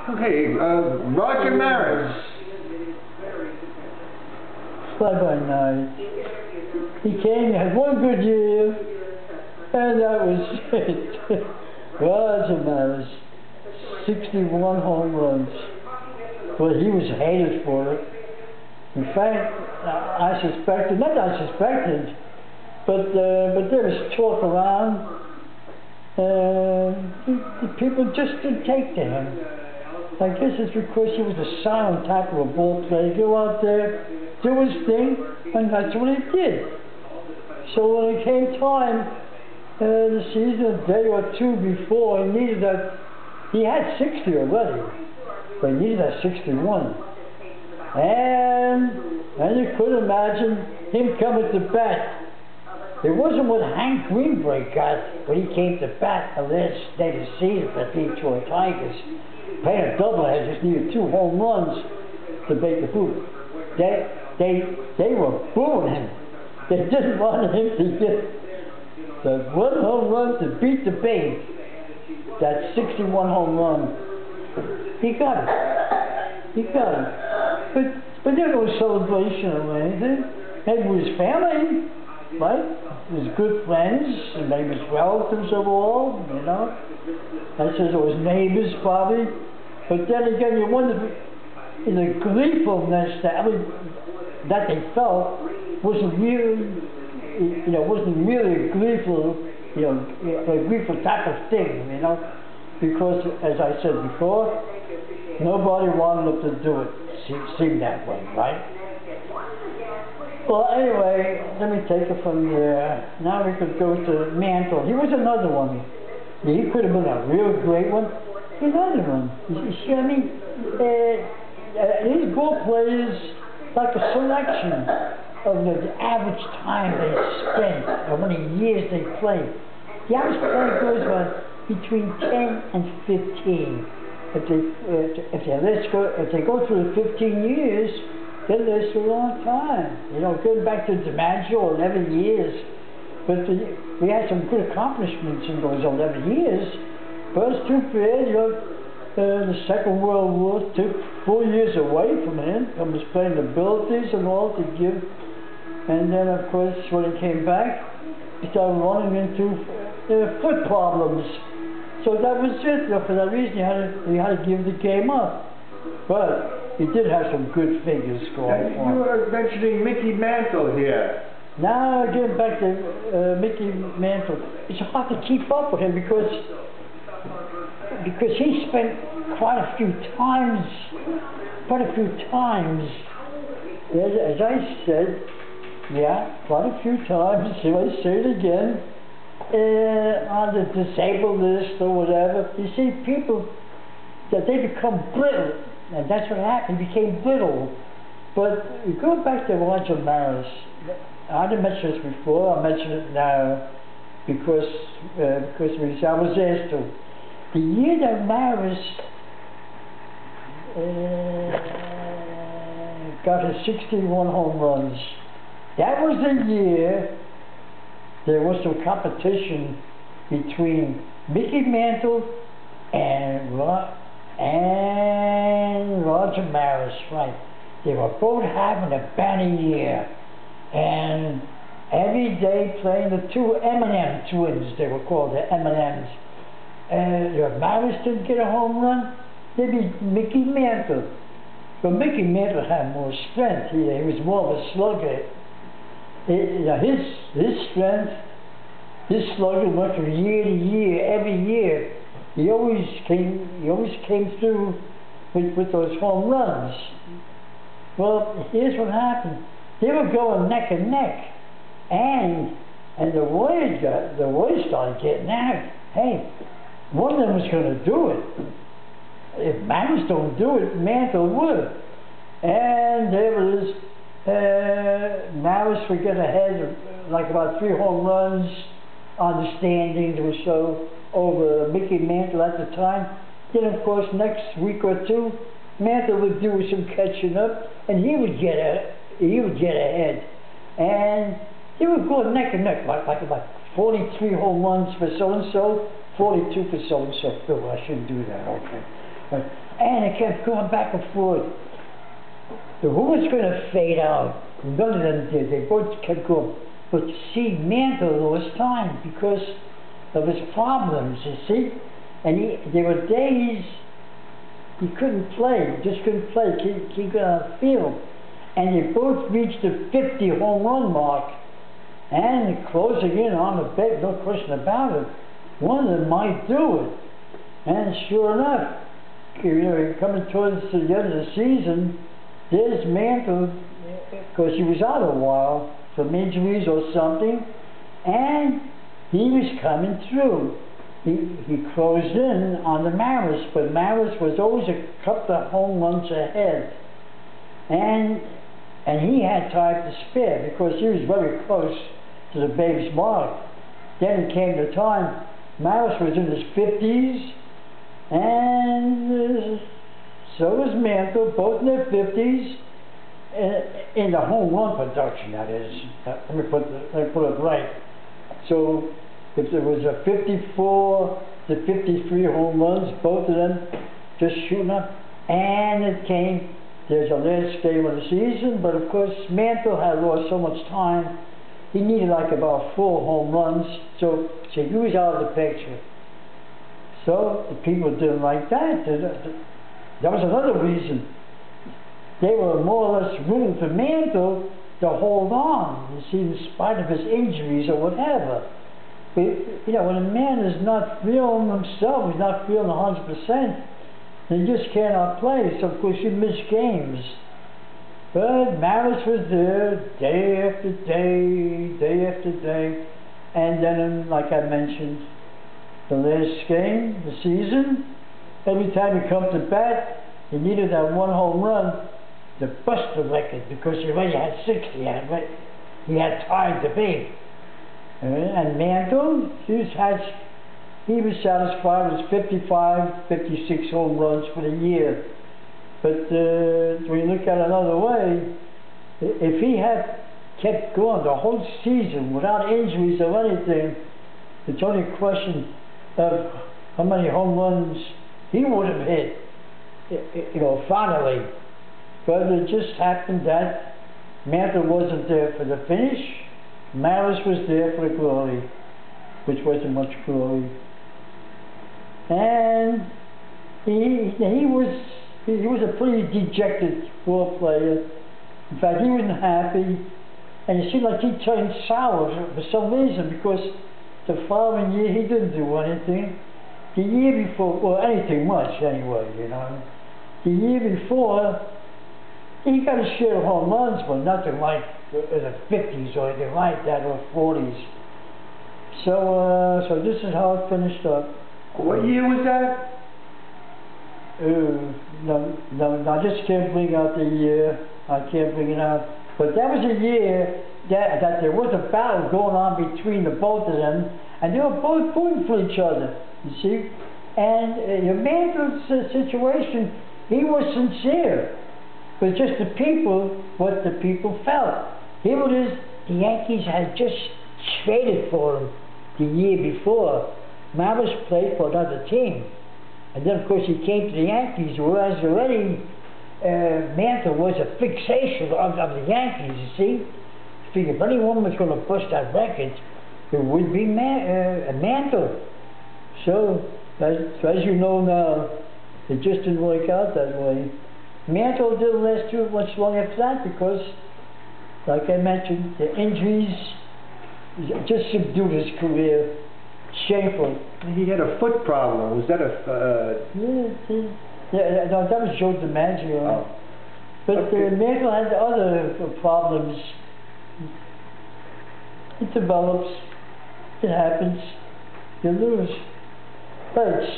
Okay, Roger Maris. Fly by night. He came, he had one good year, and that was it. Roger Maris, 61 home runs. Well, he was hated for it. In fact, I suspected, not I suspected, but there was talk around. The people just didn't take to him. I guess it's because he was a silent type of a ball player. Go out there, do his thing, and that's what he did. So when it came time, the season, a day or two before, he needed that. He had 60 already, but he needed that 61. And you could imagine him coming to bat. It wasn't what Hank Greenberg got when he came to bat the last day of the season for the Detroit Tigers. Playing a doublehead, just needed 2 home runs to make the hoop. They were booing him. They didn't want him to get the 1 home run to beat the Babe. That 61 home run. He got it. He got it. But there was no celebration or anything. Maybe with his family, right? His good friends, and maybe his relatives of all, you know. I said it was neighbors probably. But then again, you wonder in the gleefulness that they felt wasn't really, wasn't really a gleeful, a gleeful type of thing, because as I said before, nobody wanted them to do it. Seemed that way, right? Well, anyway, let me take it from there. Now we could go to Mantle. He was another one. He could have been a real great one. Another one. You see what I mean? These ball players, like a selection of the average time they spent, how many years they played. The average player goes about between 10 and 15. If they go through the 15 years, they last a long time. Going back to DiMaggio, 11 years. But we had some good accomplishments in those 11 years. But it's too bad, the Second World War took 4 years away from him, from his playing abilities and all to give. And then, of course, when he came back, he started running into foot problems. So that was it. For that reason, he had to give the game up. But he did have some good figures going on. You were mentioning Micky Mantle here. Now, getting back to Micky Mantle, it's hard to keep up with him because he spent quite a few times, as I said, quite a few times, so I say it again, on the disabled list or whatever. You see people that they become brittle, and that's what happened, he became brittle. But going back to Roger Maris, I didn't mention this before, I'll mention it now because I was asked to. The year that Maris got his 61 home runs, that was the year there was some competition between Micky Mantle and Roger Maris, right? They were both having a banner year, and every day playing the two M&M twins, they were called the M&Ms. Maris didn't get a home run, maybe Micky Mantle. But Micky Mantle had more strength. He was more of a slugger. His strength, his slugger went from year to year, every year. He always came through with those home runs. Well, here's what happened. They were going neck and neck, and the Warriors started getting out. Hey, one of them was going to do it. If Maris don't do it, Mantle would. And there it is. Maris would get ahead like about 3 home runs on the standings or so over Micky Mantle at the time. Then, of course, next week or two, Mantle would do some catching up, and he would get ahead. And they would go neck and neck, like 43 home runs for so and so, 42 for so and so. Oh, I shouldn't do that. Okay. And it kept going back and forth. Who was going to fade out? None of them did. They both kept going. But you see, Mantle lost time because of his problems, you see. And there were days he couldn't play, just couldn't play, he got on the field. And they both reached the 50 home run mark. And closing in on the bet, no question about it. One of them might do it. And sure enough, coming towards the end of the season, there's Mantle, because he was out a while from injuries or something, and he was coming through. He closed in on the Maris, but Maris was always a couple of home runs ahead. And he had time to spare because he was very close to the Babe's mark. Then it came the time, Maris was in his 50s, and so was Mantle, both in their 50s, in the home run production, that is. Let me put it right. So if there was a 54 to 53 home runs, both of them just shooting up, and it came, there's a last game of the season, but of course Mantle had lost so much time, he needed like about 4 home runs, so he was out of the picture. So the people didn't like that. That was another reason. They were more or less rooting for Mantle to hold on, you see, in spite of his injuries or whatever. But, you know, when a man is not feeling himself, he's not feeling 100%, he just cannot play, so of course you miss games. But Maris was there day after day, day after day, and then, like I mentioned, the last game, the season, every time he come to bat, he needed that 1 home run to bust the record because he already had 60. He had tied the Babe. And Mantle, he was satisfied with 55, 56 home runs for the year. But when you look at it another way, if he had kept going the whole season without injuries or anything, it's only a question of how many home runs he would have hit, you know, finally. But it just happened that Mantle wasn't there for the finish. Maris was there for the glory, which wasn't much glory. And he was a pretty dejected ball player. In fact, he wasn't happy, and it seemed like he turned sour for some reason, because the following year he didn't do anything. The year before, well, anything much anyway, you know. The year before, he got a share of home runs, but nothing like the 50s or anything like that, or 40s. So this is how it finished up. What year was that? No, I just can't bring out the year. I can't bring it out. But that was a year that there was a battle going on between the both of them, and they were both rooting for each other, you see. And Mantle's situation, he was sincere. But just the people, what the people felt. Here it is, the Yankees had just traded for him the year before. Maris played for another team. And then, of course, he came to the Yankees, whereas already Mantle was a fixation of the Yankees, you see. Figure if anyone was going to bust that record, it would be Mantle. So, as you know now, it just didn't work out that way. Mantle didn't last too much long after that because, like I mentioned, the injuries just subdued his career. Shameful. He had a foot problem. Was that no, that was Joe DiMaggio. Oh. But okay. Mantle had other problems. It develops. It happens. You lose. Hurts.